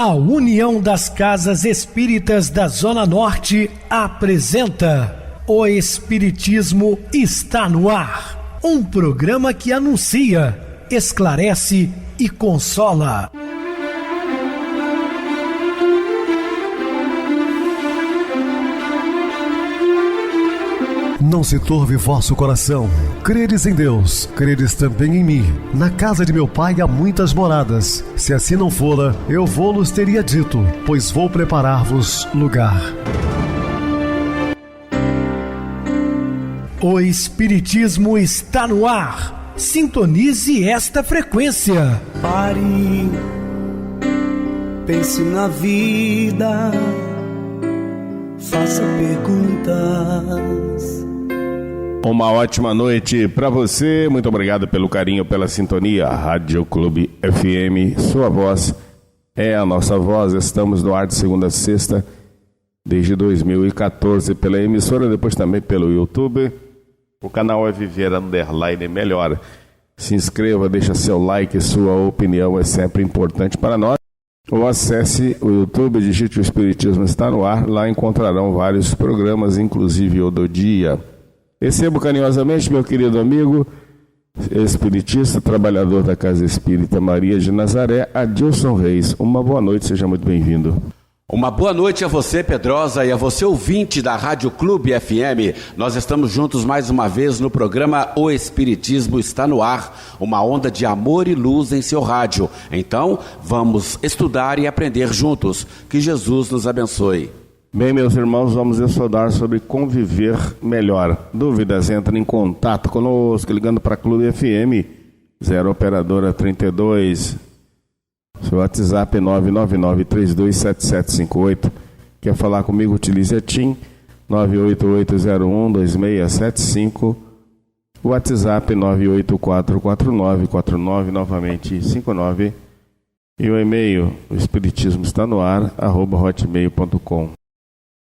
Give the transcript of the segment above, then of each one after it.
A União das Casas Espíritas da Zona Norte apresenta O Espiritismo está no ar. Um programa que anuncia, esclarece e consola. Não se turve vosso coração. Credes em Deus, credes também em mim. Na casa de meu pai há muitas moradas. Se assim não fora, eu vou-los teria dito, pois vou preparar-vos lugar. O Espiritismo está no ar. Sintonize esta frequência. Pare, pense na vida, faça perguntas. Uma ótima noite para você, muito obrigado pelo carinho, pela sintonia. Rádio Clube FM, sua voz é a nossa voz. Estamos no ar de segunda a sexta, desde 2014, pela emissora, depois também pelo YouTube. O canal é Viver _ Melhor. Se inscreva, deixa seu like, sua opinião é sempre importante para nós. Ou acesse o YouTube, digite o Espiritismo está no ar, lá encontrarão vários programas, inclusive o do dia. Recebo carinhosamente meu querido amigo, espiritista, trabalhador da Casa Espírita Maria de Nazaré, Adilson Reis. Uma boa noite, seja muito bem-vindo. Uma boa noite a você, Pedrosa, e a você, ouvinte da Rádio Clube FM. Nós estamos juntos mais uma vez no programa O Espiritismo está no ar, uma onda de amor e luz em seu rádio. Então, vamos estudar e aprender juntos. Que Jesus nos abençoe. Bem, meus irmãos, vamos estudar sobre conviver melhor. Dúvidas, entre em contato conosco, ligando para a Clube FM, 0 operadora 32, seu WhatsApp é 999-327758. Quer falar comigo, utilize a TIM, 98801-2675, o WhatsApp 9844949, novamente 59, e o e-mail, o espiritismo está no ar, @hotmail.com.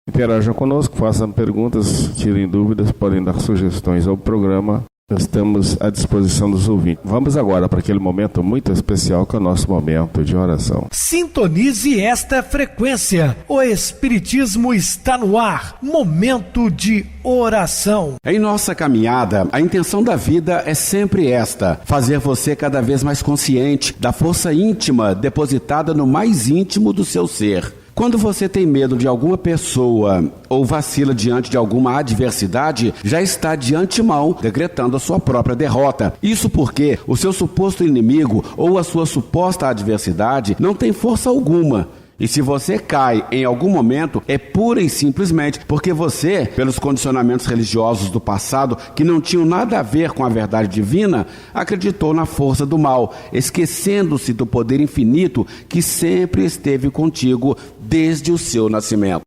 Interajam conosco, façam perguntas, tirem dúvidas, podem dar sugestões ao programa. Estamos à disposição dos ouvintes. Vamos agora para aquele momento muito especial que é o nosso momento de oração. Sintonize esta frequência. O Espiritismo está no ar. Momento de oração. Em nossa caminhada, a intenção da vida é sempre esta: fazer você cada vez mais consciente da força íntima depositada no mais íntimo do seu ser. Quando você tem medo de alguma pessoa ou vacila diante de alguma adversidade, já está de antemão decretando a sua própria derrota. Isso porque o seu suposto inimigo ou a sua suposta adversidade não tem força alguma. E se você cai em algum momento, é pura e simplesmente porque você, pelos condicionamentos religiosos do passado, que não tinham nada a ver com a verdade divina, acreditou na força do mal, esquecendo-se do poder infinito que sempre esteve contigo desde o seu nascimento.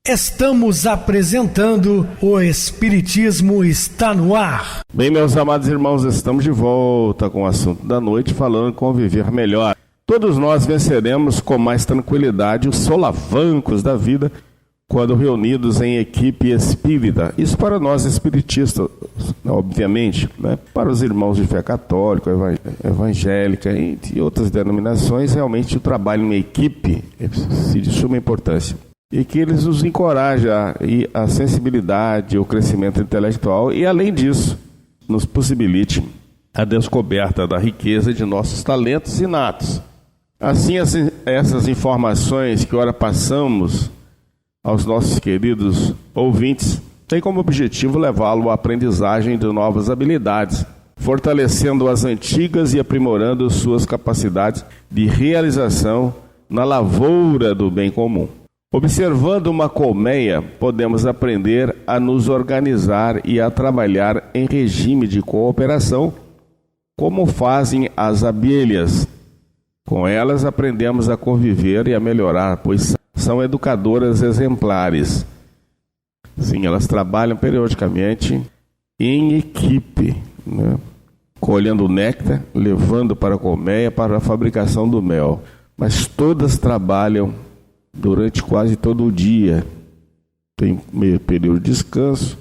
Estamos apresentando O Espiritismo está no ar. Bem, meus amados irmãos, estamos de volta com o assunto da noite, falando conviver melhor. Todos nós venceremos com mais tranquilidade os solavancos da vida quando reunidos em equipe espírita. Isso para nós espiritistas, obviamente, né? Para os irmãos de fé católica, evangélica e outras denominações, realmente o trabalho em equipe é de suma importância. E que eles nos encorajam a sensibilidade, o crescimento intelectual e, além disso, nos possibilite a descoberta da riqueza de nossos talentos inatos. Assim, essas informações que ora passamos aos nossos queridos ouvintes têm como objetivo levá-lo à aprendizagem de novas habilidades, fortalecendo as antigas e aprimorando suas capacidades de realização na lavoura do bem comum. Observando uma colmeia, podemos aprender a nos organizar e a trabalhar em regime de cooperação, como fazem as abelhas. Com elas aprendemos a conviver e a melhorar, pois são educadoras exemplares. Sim, elas trabalham periodicamente em equipe, né? Colhendo o néctar, levando para a colmeia para a fabricação do mel. Mas todas trabalham durante quase todo o dia. Tem meio período de descanso,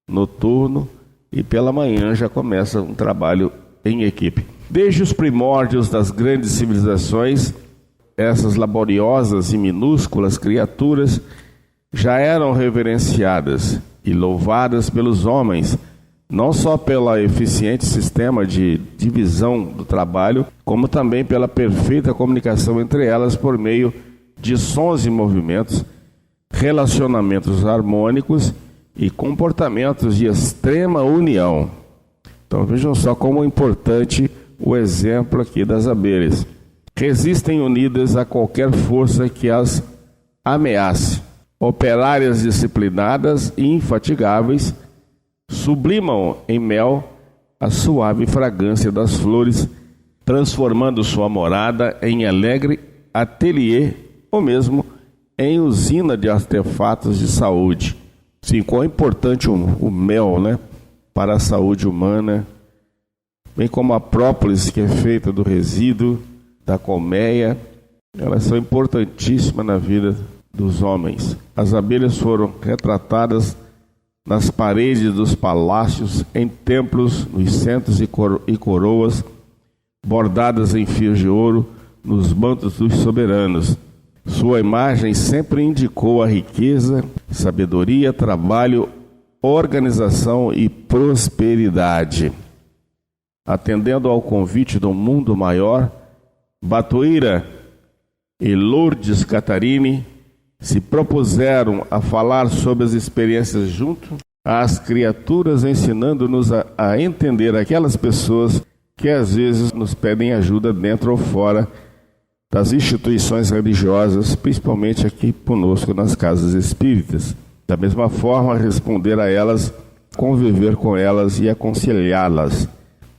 noturno, e pela manhã já começa um trabalho em equipe. Desde os primórdios das grandes civilizações, essas laboriosas e minúsculas criaturas já eram reverenciadas e louvadas pelos homens, não só pelo eficiente sistema de divisão do trabalho, como também pela perfeita comunicação entre elas por meio de sons e movimentos, relacionamentos harmônicos e comportamentos de extrema união. Então vejam só como é importante o exemplo aqui das abelhas. Resistem unidas a qualquer força que as ameace. Operárias disciplinadas e infatigáveis, sublimam em mel a suave fragrância das flores, transformando sua morada em alegre ateliê ou mesmo em usina de artefatos de saúde. Sim, quão importante o mel, né, para a saúde humana, bem como a própolis, que é feita do resíduo da colmeia, elas são importantíssimas na vida dos homens. As abelhas foram retratadas nas paredes dos palácios, em templos, nos centros e coroas, bordadas em fios de ouro, nos mantos dos soberanos. Sua imagem sempre indicou a riqueza, sabedoria, trabalho, organização e prosperidade. Atendendo ao convite do mundo maior, Batuíra e Lourdes Catarini se propuseram a falar sobre as experiências junto às criaturas, ensinando-nos a entender aquelas pessoas que às vezes nos pedem ajuda dentro ou fora das instituições religiosas, principalmente aqui conosco nas casas espíritas. Da mesma forma, responder a elas, conviver com elas e aconselhá-las.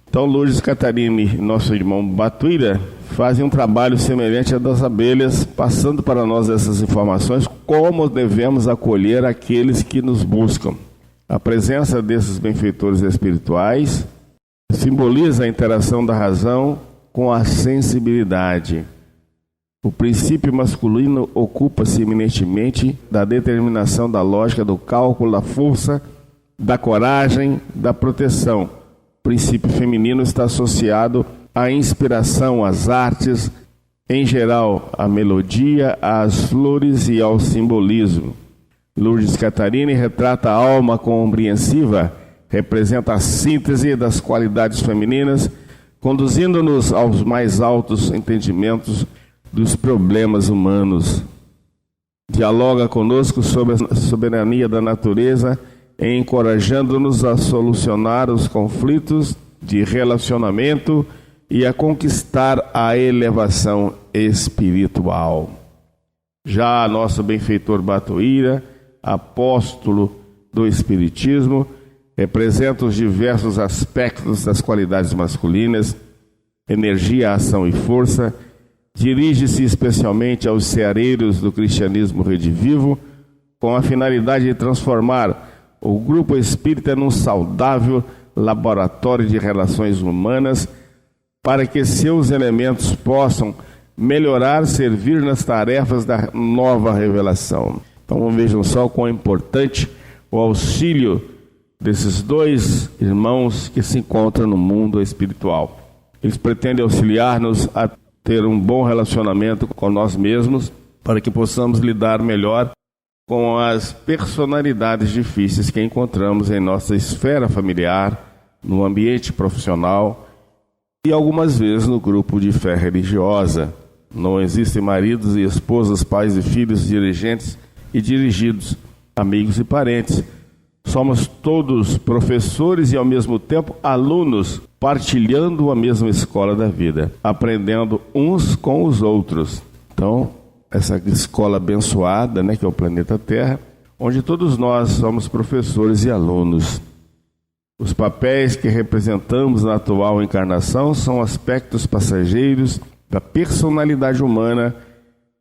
Então, Lourdes Catarini e nosso irmão Batuíra fazem um trabalho semelhante ao das abelhas, passando para nós essas informações, como devemos acolher aqueles que nos buscam. A presença desses benfeitores espirituais simboliza a interação da razão com a sensibilidade. O princípio masculino ocupa-se eminentemente da determinação da lógica, do cálculo, da força, da coragem, da proteção. O princípio feminino está associado à inspiração, às artes, em geral, à melodia, às flores e ao simbolismo. Lourdes Catarini retrata a alma compreensiva, representa a síntese das qualidades femininas, conduzindo-nos aos mais altos entendimentos dos problemas humanos. Dialoga conosco sobre a soberania da natureza, encorajando-nos a solucionar os conflitos de relacionamento e a conquistar a elevação espiritual. Já nosso benfeitor Batuíra, apóstolo do Espiritismo, representa os diversos aspectos das qualidades masculinas, energia, ação e força. Dirige-se especialmente aos ceareiros do cristianismo redivivo, com a finalidade de transformar o grupo espírita num saudável laboratório de relações humanas, para que seus elementos possam melhorar, servir nas tarefas da nova revelação. Então vejam só quão importante o auxílio desses dois irmãos que se encontram no mundo espiritual. Eles pretendem auxiliar-nos a ter um bom relacionamento com nós mesmos, para que possamos lidar melhor com as personalidades difíceis que encontramos em nossa esfera familiar, no ambiente profissional e algumas vezes no grupo de fé religiosa. Não existem maridos e esposas, pais e filhos, dirigentes e dirigidos, amigos e parentes. Somos todos professores e ao mesmo tempo alunos, partilhando a mesma escola da vida, aprendendo uns com os outros. Então, essa escola abençoada, que é o planeta Terra, onde todos nós somos professores e alunos. Os papéis que representamos na atual encarnação são aspectos passageiros da personalidade humana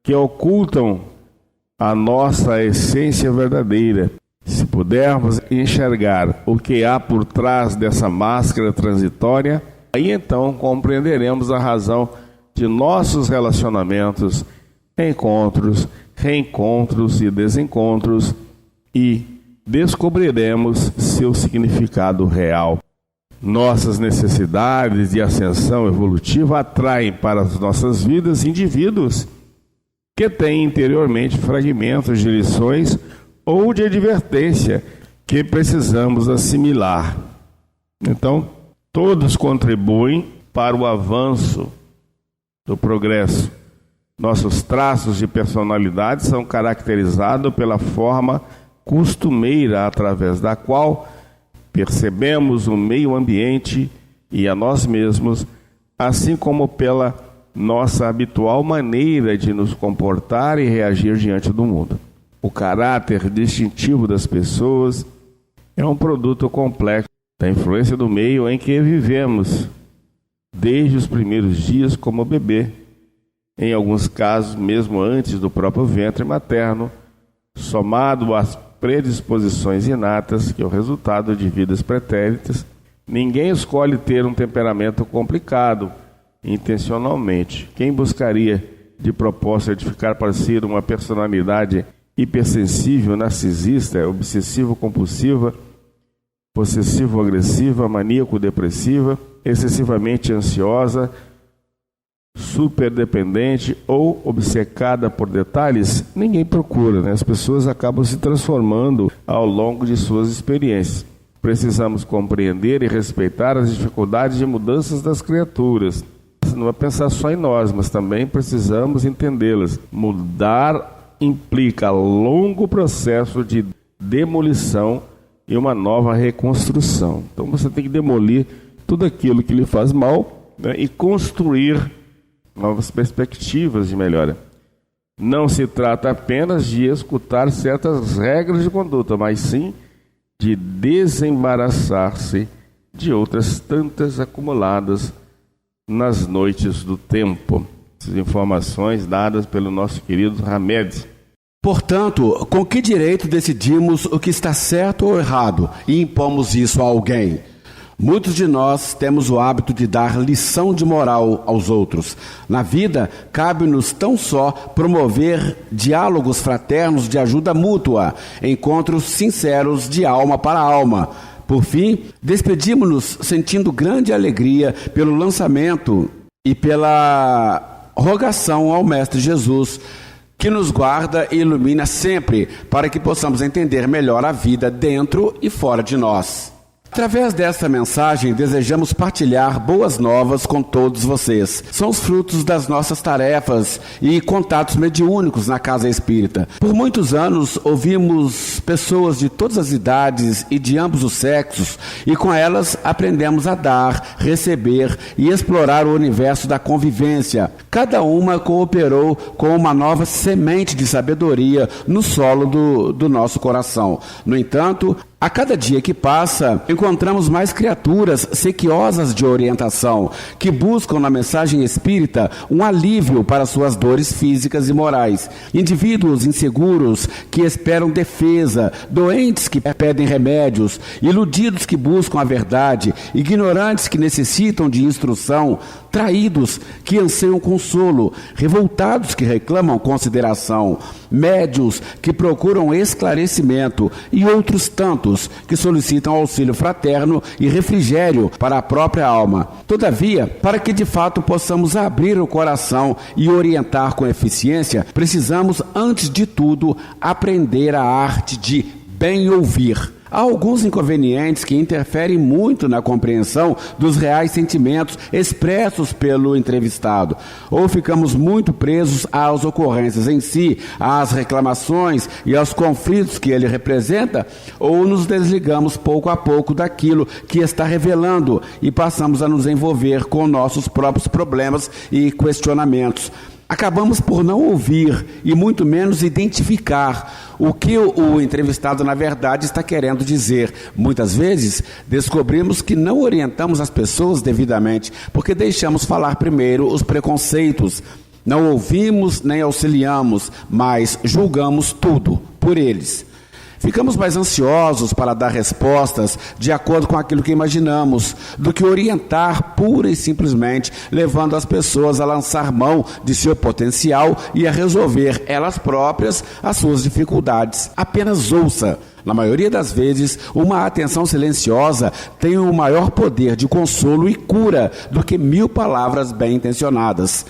que ocultam a nossa essência verdadeira. Se pudermos enxergar o que há por trás dessa máscara transitória, aí então compreenderemos a razão de nossos relacionamentos, encontros, reencontros e desencontros, e descobriremos seu significado real. Nossas necessidades de ascensão evolutiva atraem para as nossas vidas indivíduos que tem interiormente fragmentos de lições ou de advertência que precisamos assimilar. Então, todos contribuem para o avanço do progresso. Nossos traços de personalidade são caracterizados pela forma costumeira através da qual percebemos o meio ambiente e a nós mesmos, assim como pela nossa habitual maneira de nos comportar e reagir diante do mundo. O caráter distintivo das pessoas é um produto complexo da influência do meio em que vivemos, desde os primeiros dias como bebê, em alguns casos mesmo antes do próprio ventre materno, somado às predisposições inatas, que é o resultado de vidas pretéritas. Ninguém escolhe ter um temperamento complicado intencionalmente. Quem buscaria de propósito edificar para si uma personalidade hipersensível, narcisista, obsessivo-compulsiva, possessivo-agressiva, maníaco-depressiva, excessivamente ansiosa, superdependente ou obcecada por detalhes? Ninguém procura, né? As pessoas acabam se transformando ao longo de suas experiências. Precisamos compreender e respeitar as dificuldades de mudanças das criaturas. Não é pensar só em nós, mas também precisamos entendê-las. Mudar implica longo processo de demolição e uma nova reconstrução. Então você tem que demolir tudo aquilo que lhe faz mal, né, e construir novas perspectivas de melhora. Não se trata apenas de escutar certas regras de conduta, mas sim de desembaraçar-se de outras tantas acumuladas nas noites do tempo. Essas informações dadas pelo nosso querido Hamed. Portanto, com que direito decidimos o que está certo ou errado e impomos isso a alguém? Muitos de nós temos o hábito de dar lição de moral aos outros. Na vida, cabe-nos tão só promover diálogos fraternos de ajuda mútua, encontros sinceros de alma para alma. Por fim, despedimos-nos sentindo grande alegria pelo lançamento e pela rogação ao Mestre Jesus, que nos guarda e ilumina sempre para que possamos entender melhor a vida dentro e fora de nós. Através desta mensagem, desejamos partilhar boas novas com todos vocês. São os frutos das nossas tarefas e contatos mediúnicos na Casa Espírita. Por muitos anos, ouvimos pessoas de todas as idades e de ambos os sexos, e com elas aprendemos a dar, receber e explorar o universo da convivência. Cada uma cooperou com uma nova semente de sabedoria no solo do nosso coração. No entanto, a cada dia que passa, encontramos mais criaturas sequiosas de orientação, que buscam na mensagem espírita um alívio para suas dores físicas e morais. Indivíduos inseguros que esperam defesa, doentes que pedem remédios, iludidos que buscam a verdade, ignorantes que necessitam de instrução, traídos que anseiam consolo, revoltados que reclamam consideração, médiuns que procuram esclarecimento e outros tantos que solicitam auxílio fraterno e refrigério para a própria alma. Todavia, para que de fato possamos abrir o coração e orientar com eficiência, precisamos, antes de tudo, aprender a arte de bem ouvir. Há alguns inconvenientes que interferem muito na compreensão dos reais sentimentos expressos pelo entrevistado. Ou ficamos muito presos às ocorrências em si, às reclamações e aos conflitos que ele representa, ou nos desligamos pouco a pouco daquilo que está revelando e passamos a nos envolver com nossos próprios problemas e questionamentos. Acabamos por não ouvir e muito menos identificar o que o entrevistado na verdade está querendo dizer. Muitas vezes descobrimos que não orientamos as pessoas devidamente, porque deixamos falar primeiro os preconceitos. Não ouvimos nem auxiliamos, mas julgamos tudo por eles. Ficamos mais ansiosos para dar respostas de acordo com aquilo que imaginamos, do que orientar pura e simplesmente, levando as pessoas a lançar mão de seu potencial e a resolver elas próprias as suas dificuldades. Apenas ouça. Na maioria das vezes, uma atenção silenciosa tem o maior poder de consolo e cura do que 1000 palavras bem intencionadas.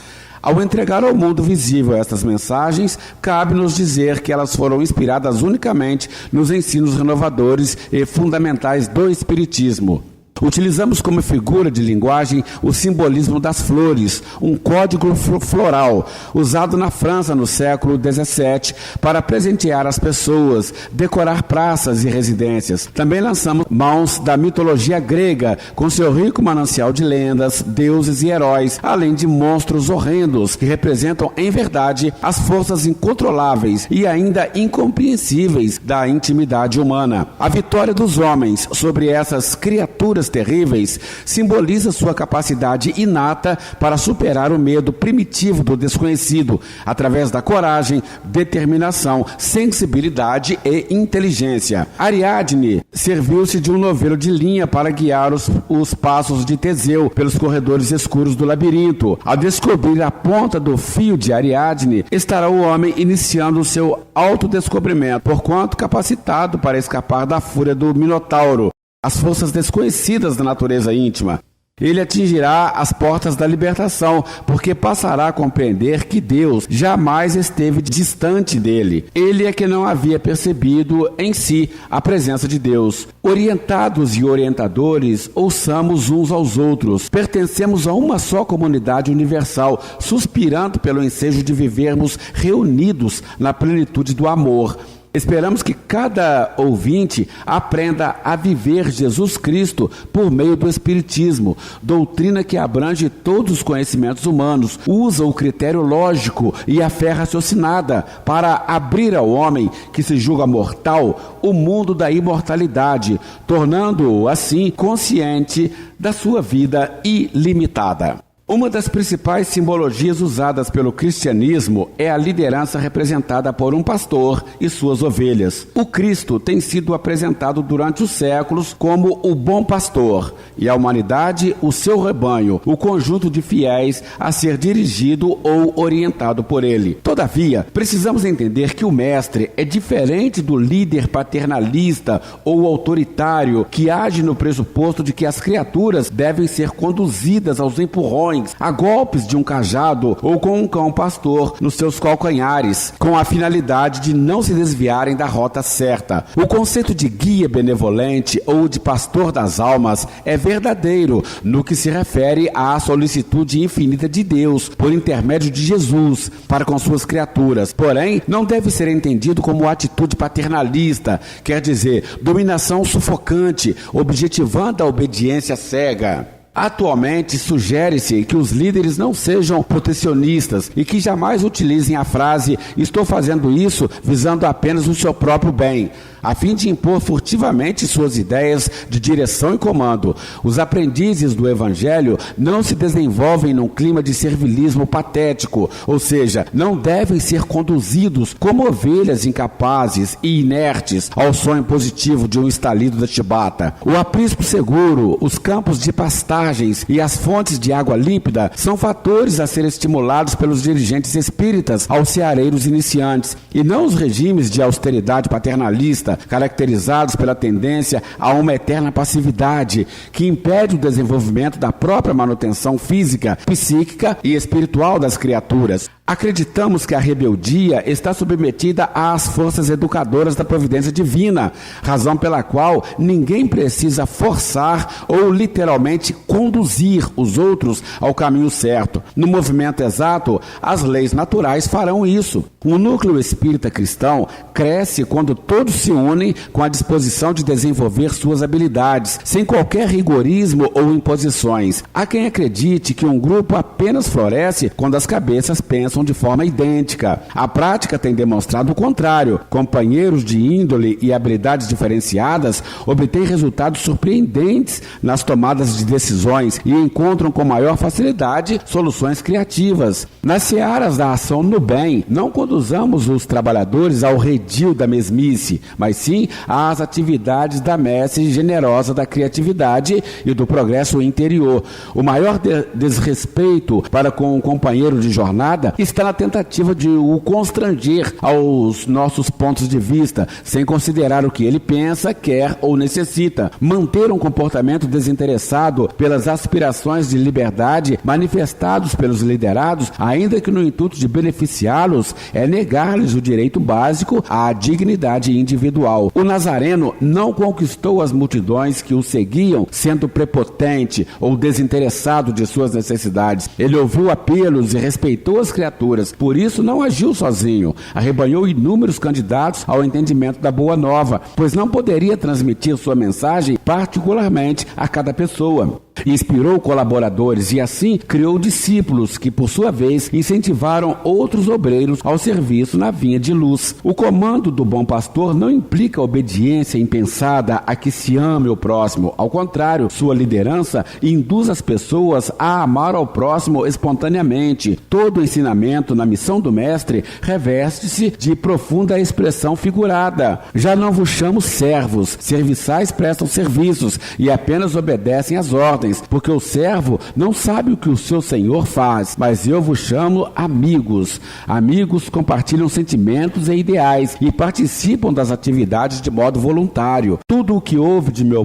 Ao entregar ao mundo visível estas mensagens, cabe-nos dizer que elas foram inspiradas unicamente nos ensinos renovadores e fundamentais do Espiritismo. Utilizamos como figura de linguagem o simbolismo das flores, um código floral, usado na França no século XVII para presentear as pessoas, decorar praças e residências. Também lançamos mãos da mitologia grega, com seu rico manancial de lendas, deuses e heróis, além de monstros horrendos, que representam, em verdade, as forças incontroláveis e ainda incompreensíveis da intimidade humana. A vitória dos homens sobre essas criaturas terríveis simboliza sua capacidade inata para superar o medo primitivo do desconhecido, através da coragem, determinação, sensibilidade e inteligência. Ariadne serviu-se de um novelo de linha para guiar os passos de Teseu pelos corredores escuros do labirinto. Ao descobrir a ponta do fio de Ariadne, estará o homem iniciando o seu autodescobrimento, porquanto capacitado para escapar da fúria do Minotauro, as forças desconhecidas da natureza íntima. Ele atingirá as portas da libertação, porque passará a compreender que Deus jamais esteve distante dele. Ele é que não havia percebido em si a presença de Deus. Orientados e orientadores, ouçamos uns aos outros. Pertencemos a uma só comunidade universal, suspirando pelo ensejo de vivermos reunidos na plenitude do amor. Esperamos que cada ouvinte aprenda a viver Jesus Cristo por meio do Espiritismo, doutrina que abrange todos os conhecimentos humanos, usa o critério lógico e a fé raciocinada para abrir ao homem que se julga mortal o mundo da imortalidade, tornando-o assim consciente da sua vida ilimitada. Uma das principais simbologias usadas pelo cristianismo é a liderança representada por um pastor e suas ovelhas. O Cristo tem sido apresentado durante os séculos como o bom pastor e a humanidade o seu rebanho, o conjunto de fiéis a ser dirigido ou orientado por ele. Todavia, precisamos entender que o mestre é diferente do líder paternalista ou autoritário que age no pressuposto de que as criaturas devem ser conduzidas aos empurrões, a golpes de um cajado ou com um cão pastor nos seus calcanhares, com a finalidade de não se desviarem da rota certa. O conceito de guia benevolente ou de pastor das almas é verdadeiro no que se refere à solicitude infinita de Deus por intermédio de Jesus para com suas criaturas. Porém, não deve ser entendido como atitude paternalista, quer dizer, dominação sufocante, objetivando a obediência cega. Atualmente, sugere-se que os líderes não sejam protecionistas e que jamais utilizem a frase "estou fazendo isso visando apenas o seu próprio bem", a fim de impor furtivamente suas ideias de direção e comando. Os aprendizes do Evangelho não se desenvolvem num clima de servilismo patético, ou seja, não devem ser conduzidos como ovelhas incapazes e inertes ao som impositivo de um estalido da chibata. O aprisco seguro, os campos de pastagem e as fontes de água límpida são fatores a ser estimulados pelos dirigentes espíritas aos ceareiros iniciantes, e não os regimes de austeridade paternalista, caracterizados pela tendência a uma eterna passividade, que impede o desenvolvimento da própria manutenção física, psíquica e espiritual das criaturas. Acreditamos que a rebeldia está submetida às forças educadoras da providência divina, razão pela qual ninguém precisa forçar ou literalmente conduzir os outros ao caminho certo. No movimento exato, as leis naturais farão isso. O núcleo espírita cristão cresce quando todos se unem com a disposição de desenvolver suas habilidades, sem qualquer rigorismo ou imposições. Há quem acredite que um grupo apenas floresce quando as cabeças pensam de forma idêntica. A prática tem demonstrado o contrário. Companheiros de índole e habilidades diferenciadas obtêm resultados surpreendentes nas tomadas de decisões e encontram com maior facilidade soluções criativas. Nas searas da ação no bem, não conduzamos os trabalhadores ao redil da mesmice, mas sim às atividades da messe generosa da criatividade e do progresso interior. O maior desrespeito para com o companheiro de jornada está na tentativa de o constranger aos nossos pontos de vista, sem considerar o que ele pensa, quer ou necessita. Manter um comportamento desinteressado pelas aspirações de liberdade manifestados pelos liderados, ainda que no intuito de beneficiá-los, é negar-lhes o direito básico à dignidade individual. O Nazareno não conquistou as multidões que o seguiam sendo prepotente ou desinteressado de suas necessidades. Ele ouviu apelos e respeitou as criaturas, por isso não agiu sozinho. Arrebanhou inúmeros candidatos ao entendimento da Boa Nova, pois não poderia transmitir sua mensagem particularmente a cada pessoa. Inspirou colaboradores e assim criou discípulos que, por sua vez, incentivaram outros obreiros ao serviço na vinha de luz. O comando do bom pastor não implica obediência impensada a que se ame o próximo. Ao contrário, sua liderança induz as pessoas a amar ao próximo espontaneamente. Todo ensinamento na missão do mestre reveste-se de profunda expressão figurada. Já não vos chamo servos, serviçais prestam serviços e apenas obedecem às ordens, porque o servo não sabe o que o seu senhor faz, mas eu vos chamo amigos. Amigos compartilham sentimentos e ideais e participam das atividades de modo voluntário. Tudo o que ouvi de meu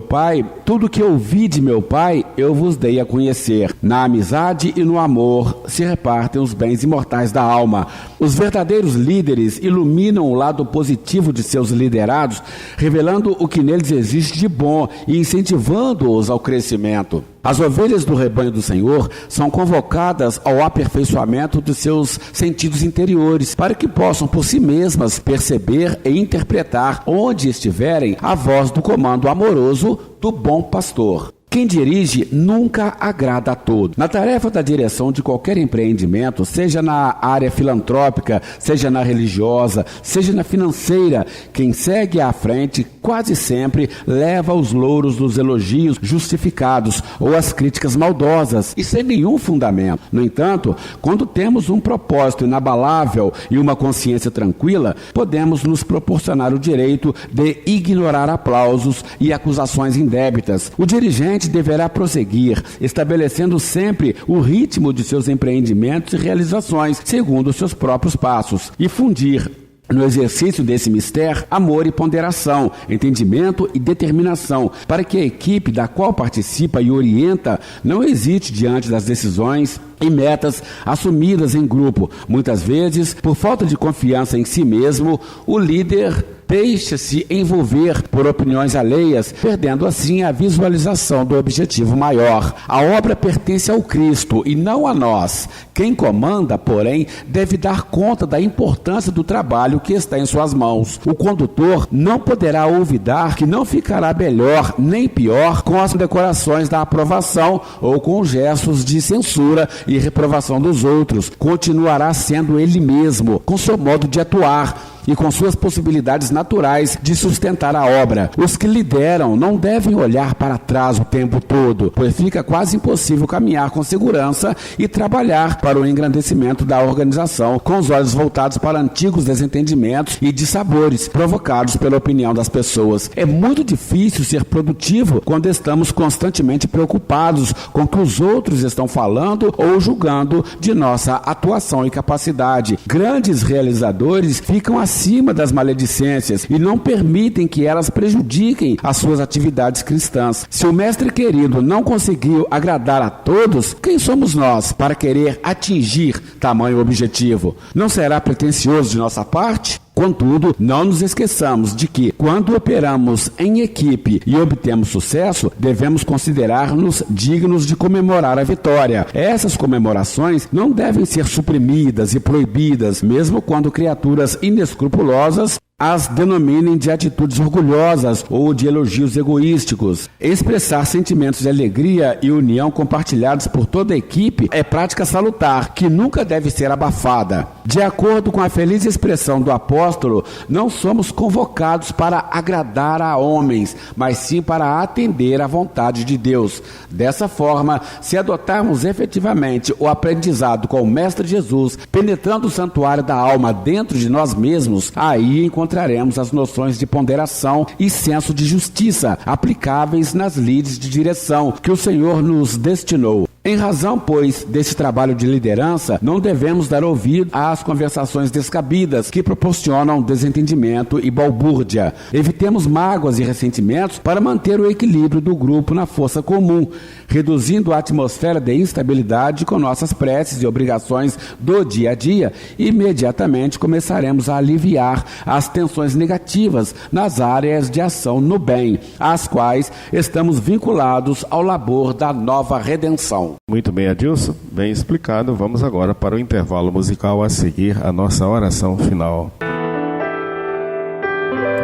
pai, eu vos dei a conhecer. Na amizade e no amor se repartem os bens imortais da alma. Os verdadeiros líderes iluminam o lado positivo de seus liderados, revelando o que neles existe de bom e incentivando-os ao crescimento. As ovelhas do rebanho do Senhor são convocadas ao aperfeiçoamento de seus sentidos interiores, para que possam por si mesmas perceber e interpretar, onde estiverem, a voz do comando amoroso do bom pastor. Quem dirige nunca agrada a todos. Na tarefa da direção de qualquer empreendimento, seja na área filantrópica, seja na religiosa, seja na financeira, quem segue à frente quase sempre leva os louros dos elogios justificados ou as críticas maldosas e sem nenhum fundamento. No entanto, quando temos um propósito inabalável e uma consciência tranquila, podemos nos proporcionar o direito de ignorar aplausos e acusações indébitas. O dirigente deverá prosseguir, estabelecendo sempre o ritmo de seus empreendimentos e realizações, segundo os seus próprios passos, e fundir no exercício desse mistério, amor e ponderação, entendimento e determinação, para que a equipe da qual participa e orienta não hesite diante das decisões e metas assumidas em grupo. Muitas vezes, por falta de confiança em si mesmo, o líder deixa-se envolver por opiniões alheias, perdendo assim a visualização do objetivo maior. A obra pertence ao Cristo e não a nós. Quem comanda, porém, deve dar conta da importância do trabalho que está em suas mãos. O condutor não poderá olvidar que não ficará melhor nem pior com as decorações da aprovação ou com gestos de censura e reprovação dos outros. Continuará sendo ele mesmo, com seu modo de atuar e com suas possibilidades naturais de sustentar a obra. Os que lideram não devem olhar para trás o tempo todo, pois fica quase impossível caminhar com segurança e trabalhar para o engrandecimento da organização com os olhos voltados para antigos desentendimentos e dissabores provocados pela opinião das pessoas. É muito difícil ser produtivo quando estamos constantemente preocupados com o que os outros estão falando ou julgando de nossa atuação e capacidade. Grandes realizadores ficam acima das maledicências e não permitem que elas prejudiquem as suas atividades cristãs. Se o mestre querido não conseguiu agradar a todos, quem somos nós para querer atingir tamanho objetivo? Não será pretensioso de nossa parte? Contudo, não nos esqueçamos de que, quando operamos em equipe e obtemos sucesso, devemos considerar-nos dignos de comemorar a vitória. Essas comemorações não devem ser suprimidas e proibidas, mesmo quando criaturas inescrupulosas as denominem de atitudes orgulhosas ou de elogios egoísticos. Expressar sentimentos de alegria e união compartilhados por toda a equipe é prática salutar, que nunca deve ser abafada. De acordo com a feliz expressão do apóstolo, não somos convocados para agradar a homens, mas sim para atender à vontade de Deus. Dessa forma, se adotarmos efetivamente o aprendizado com o Mestre Jesus, penetrando o santuário da alma dentro de nós mesmos, aí encontraremos as noções de ponderação e senso de justiça aplicáveis nas lides de direção que o Senhor nos destinou. Em razão, pois, desse trabalho de liderança, não devemos dar ouvido às conversações descabidas que proporcionam desentendimento e balbúrdia. Evitemos mágoas e ressentimentos para manter o equilíbrio do grupo na força comum, reduzindo a atmosfera de instabilidade com nossas preces e obrigações do dia a dia. Imediatamente começaremos a aliviar as tensões negativas nas áreas de ação no bem, às quais estamos vinculados ao labor da nova redenção. Muito bem, Adilson, bem explicado. Vamos agora para o intervalo musical, a seguir a nossa oração final.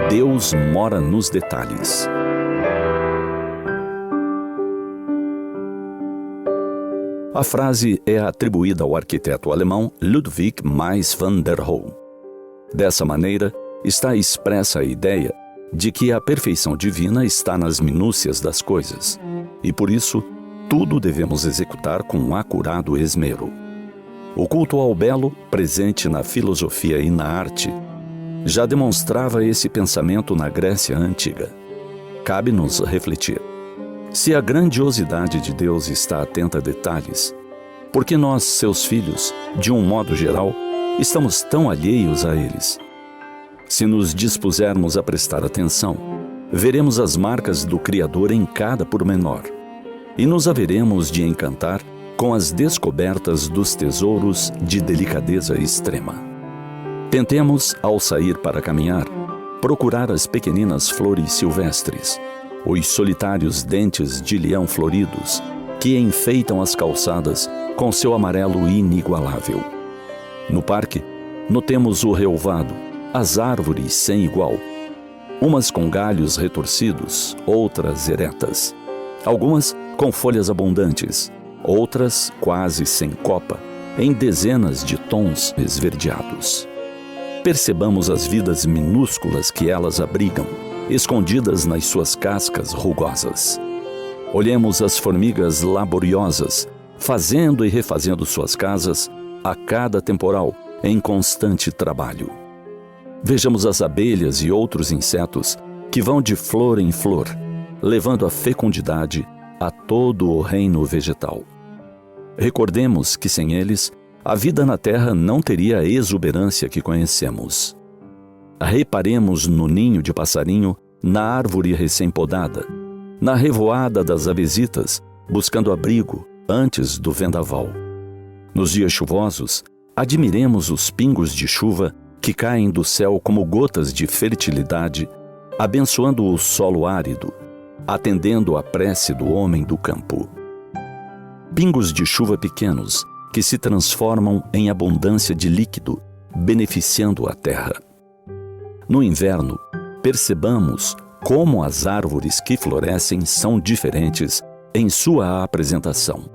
Deus mora nos detalhes. A frase é atribuída ao arquiteto alemão Ludwig Mies van der Rohe. Dessa maneira, está expressa a ideia de que a perfeição divina está nas minúcias das coisas, e por isso, tudo devemos executar com um acurado esmero. O culto ao belo, presente na filosofia e na arte, já demonstrava esse pensamento na Grécia Antiga. Cabe-nos refletir. Se a grandiosidade de Deus está atenta a detalhes, por que nós, seus filhos, de um modo geral, estamos tão alheios a eles? Se nos dispusermos a prestar atenção, veremos as marcas do Criador em cada pormenor, e nos haveremos de encantar com as descobertas dos tesouros de delicadeza extrema. Tentemos, ao sair para caminhar, procurar as pequeninas flores silvestres, os solitários dentes de leão floridos, que enfeitam as calçadas com seu amarelo inigualável. No parque, notemos o relvado, as árvores sem igual, umas com galhos retorcidos, outras eretas, algumas com folhas abundantes, outras quase sem copa, em dezenas de tons esverdeados. Percebamos as vidas minúsculas que elas abrigam, escondidas nas suas cascas rugosas. Olhemos as formigas laboriosas, fazendo e refazendo suas casas a cada temporal, em constante trabalho. Vejamos as abelhas e outros insetos que vão de flor em flor, levando a fecundidade a todo o reino vegetal. Recordemos que sem eles, a vida na terra não teria a exuberância que conhecemos. Reparemos no ninho de passarinho, na árvore recém-podada, na revoada das avesitas, buscando abrigo antes do vendaval. Nos dias chuvosos, admiremos os pingos de chuva que caem do céu como gotas de fertilidade, abençoando o solo árido, atendendo à prece do homem do campo. Pingos de chuva pequenos que se transformam em abundância de líquido, beneficiando a terra. No inverno, percebamos como as árvores que florescem são diferentes em sua apresentação.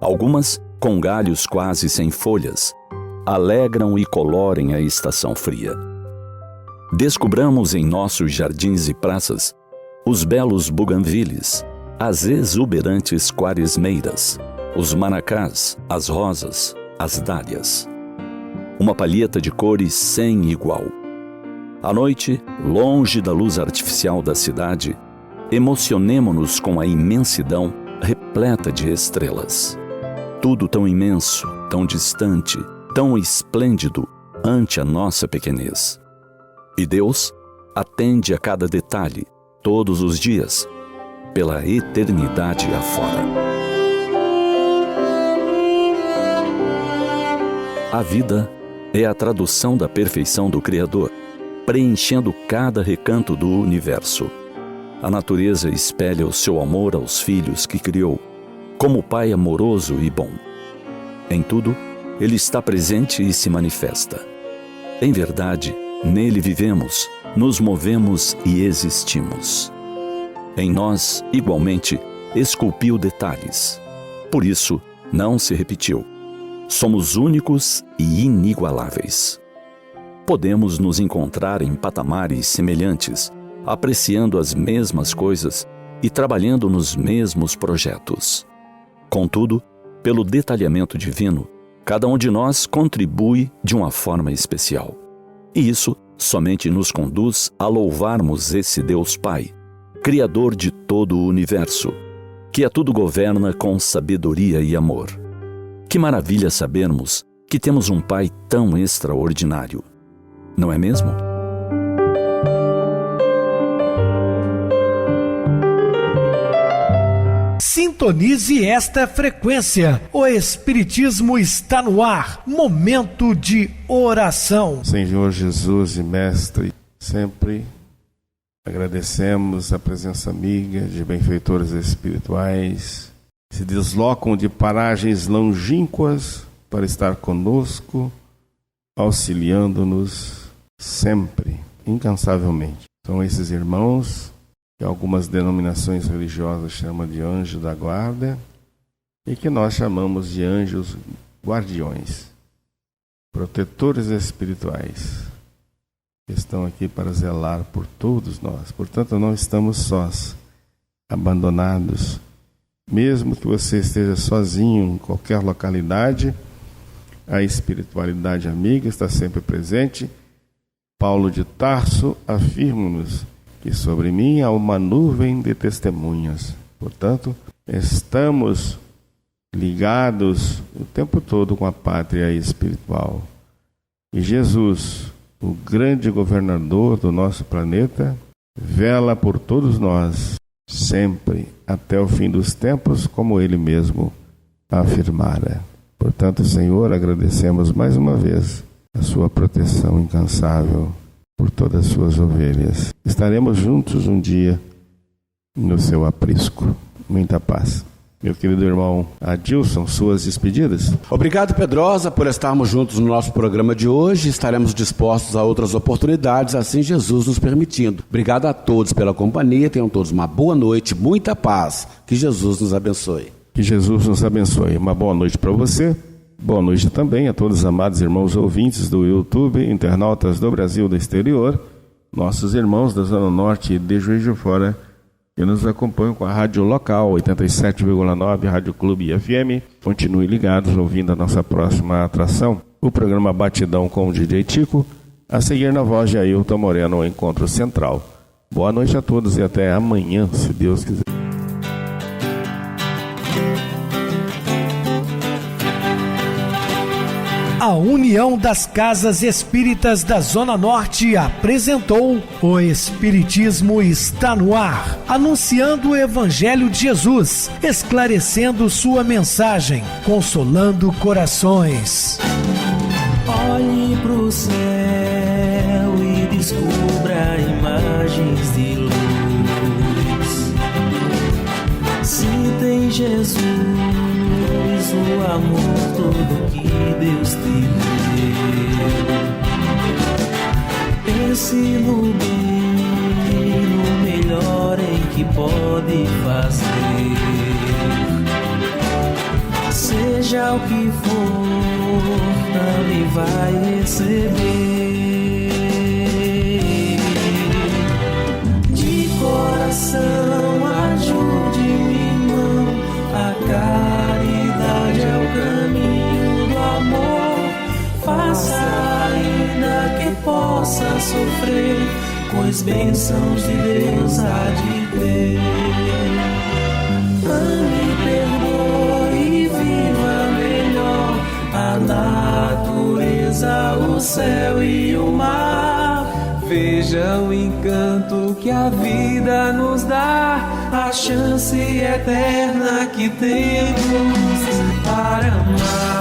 Algumas, com galhos quase sem folhas, alegram e colorem a estação fria. Descubramos em nossos jardins e praças os belos buganviles, as exuberantes quaresmeiras, os manacás, as rosas, as dálias. Uma palheta de cores sem igual. À noite, longe da luz artificial da cidade, emocionemo-nos com a imensidão repleta de estrelas. Tudo tão imenso, tão distante, tão esplêndido ante a nossa pequenez. E Deus atende a cada detalhe, todos os dias, pela eternidade afora. A vida é a tradução da perfeição do Criador, preenchendo cada recanto do universo. A natureza espelha o seu amor aos filhos que criou, como Pai amoroso e bom. Em tudo, Ele está presente e se manifesta. Em verdade, nele vivemos, nos movemos e existimos. Em nós, igualmente, esculpiu detalhes. Por isso, não se repetiu. Somos únicos e inigualáveis. Podemos nos encontrar em patamares semelhantes, apreciando as mesmas coisas e trabalhando nos mesmos projetos. Contudo, pelo detalhamento divino, cada um de nós contribui de uma forma especial. E isso somente nos conduz a louvarmos esse Deus Pai, Criador de todo o universo, que a tudo governa com sabedoria e amor. Que maravilha sabermos que temos um Pai tão extraordinário. Não é mesmo? Sintonize esta frequência. O Espiritismo está no ar. Momento de oração. Senhor Jesus e Mestre, sempre agradecemos a presença amiga de benfeitores espirituais que se deslocam de paragens longínquas para estar conosco, auxiliando-nos sempre, incansavelmente. São esses irmãos que algumas denominações religiosas chamam de anjo da guarda e que nós chamamos de anjos guardiões, protetores espirituais, que estão aqui para zelar por todos nós. Portanto, não estamos sós, abandonados. Mesmo que você esteja sozinho em qualquer localidade, a espiritualidade amiga está sempre presente. Paulo de Tarso afirma-nos que sobre mim há uma nuvem de testemunhas. Portanto, estamos ligados o tempo todo com a pátria espiritual. E Jesus, o grande governador do nosso planeta, vela por todos nós, sempre, até o fim dos tempos, como ele mesmo afirmara. Portanto, Senhor, agradecemos mais uma vez a sua proteção incansável por todas as suas ovelhas. Estaremos juntos um dia no seu aprisco. Muita paz. Meu querido irmão Adilson, suas despedidas. Obrigado, Pedrosa, por estarmos juntos no nosso programa de hoje. Estaremos dispostos a outras oportunidades, assim Jesus nos permitindo. Obrigado a todos pela companhia. Tenham todos uma boa noite, muita paz. Que Jesus nos abençoe. Que Jesus nos abençoe. Uma boa noite para você. Boa noite também a todos os amados irmãos ouvintes do YouTube, internautas do Brasil e do exterior, nossos irmãos da Zona Norte e de Juiz de Fora, que nos acompanham com a rádio local, 87,9, Rádio Clube FM. Continue ligados, ouvindo a nossa próxima atração, o programa Batidão com o DJ Tico, a seguir na voz de Ailton Moreno, o Encontro Central. Boa noite a todos e até amanhã, se Deus quiser. A União das Casas Espíritas da Zona Norte apresentou O Espiritismo está no ar, anunciando o Evangelho de Jesus, esclarecendo sua mensagem, consolando corações. Olhe pro céu e descubra imagens de luz. Sinta em Jesus o amor todo que Deus te deu. Pense no bem, no melhor em que pode fazer. Seja o que for, também vai receber. De coração, ajude-me, irmão, a caridade é o caminho do amor. Faça ainda que possa sofrer, pois bênçãos de Deus há de ter. Ame, perdoe e viva melhor a natureza, o céu e o mar. Veja o encanto que a vida nos dá, a chance eterna que temos para amar.